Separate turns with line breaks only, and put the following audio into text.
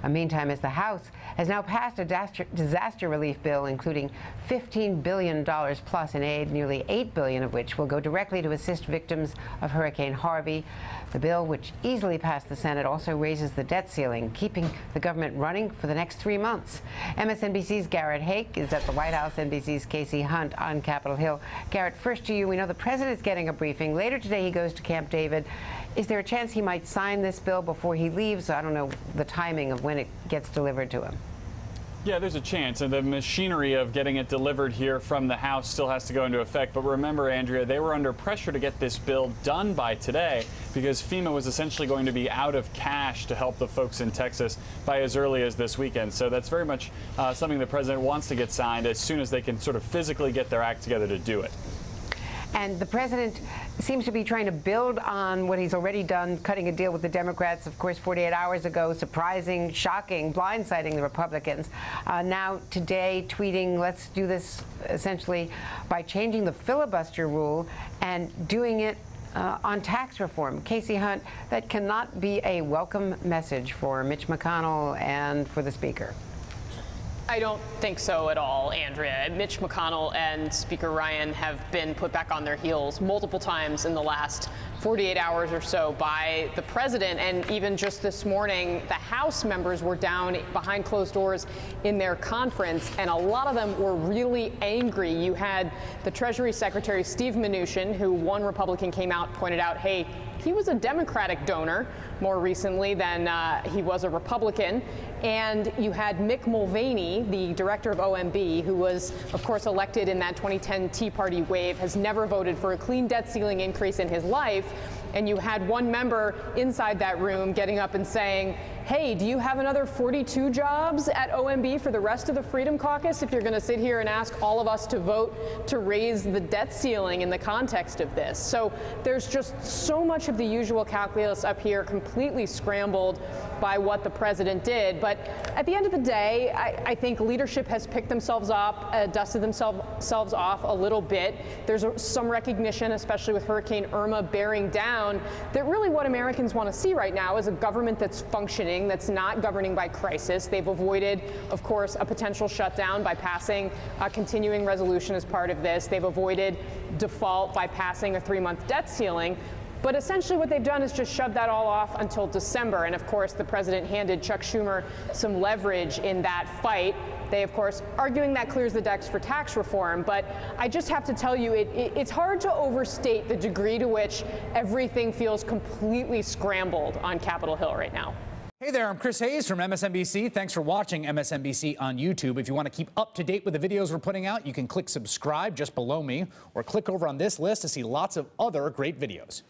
Meantime, as the House has now passed a disaster relief bill, including $15 billion plus in aid, nearly $8 billion of which will go directly to assist victims of Hurricane Harvey. The bill, which easily passed the Senate, also raises the debt ceiling, keeping the government running for the next 3 months. MSNBC's Garrett Haake is at the White House, NBC's Casey Hunt on Capitol Hill. Garrett, first to you. We know the president's getting a briefing. Later today, he goes to Camp David. Is there a chance he might sign this bill before he leaves? I don't know the timing of when it gets delivered to him.
Yeah, there's a chance, and the machinery of getting it delivered here from the House still has to go into effect. But remember, Andrea, they were under pressure to get this bill done by today because FEMA was essentially going to be out of cash to help the folks in Texas by as early as this weekend. So that's very much something the president wants to get signed as soon as they can sort of physically get their act together to do it.
And the president seems to be trying to build on what he's already done, cutting a deal with the Democrats, of course, 48 hours ago, surprising, shocking, blindsiding the Republicans. Now, today, tweeting, let's do this essentially by changing the filibuster rule and doing it on tax reform. Casey Hunt, that cannot be a welcome message for Mitch McConnell and for the Speaker.
I don't think so at all, Andrea. Mitch McConnell and Speaker Ryan have been put back on their heels multiple times in the last 48 hours or so by the president. And even just this morning, the House members were down behind closed doors in their conference, and a lot of them were really angry. You had the Treasury Secretary, Steve Mnuchin, who one Republican came out, pointed out, hey, he was a Democratic donor more recently than he was a Republican. And you had Mick Mulvaney, the director of OMB, who was, of course, elected in that 2010 Tea Party wave, has never voted for a clean debt ceiling increase in his life. And you had one member inside that room getting up and saying, hey, do you have another 42 jobs at OMB for the rest of the Freedom Caucus if you're going to sit here and ask all of us to vote to raise the debt ceiling in the context of this? So there's just so much of the usual calculus up here completely scrambled by what the president did. But at the end of the day, I think leadership has picked themselves up, dusted themselves off a little bit. There's some recognition, especially with Hurricane Irma bearing down, that really what Americans want to see right now is a government that's functioning, that's not governing by crisis. They've avoided, of course, a potential shutdown by passing a continuing resolution as part of this. They've avoided default by passing a 3-month debt ceiling. But essentially what they've done is just shoved that all off until December. And of course, the president handed Chuck Schumer some leverage in that fight. They, of course, arguing that clears the decks for tax reform. But I just have to tell you, it's hard to overstate the degree to which everything feels completely scrambled on Capitol Hill right now.
Hey there, I'm Chris Hayes from MSNBC. Thanks for watching MSNBC on YouTube. If you want to keep up to date with the videos we're putting out, you can click subscribe just below me or click over on this list to see lots of other great videos.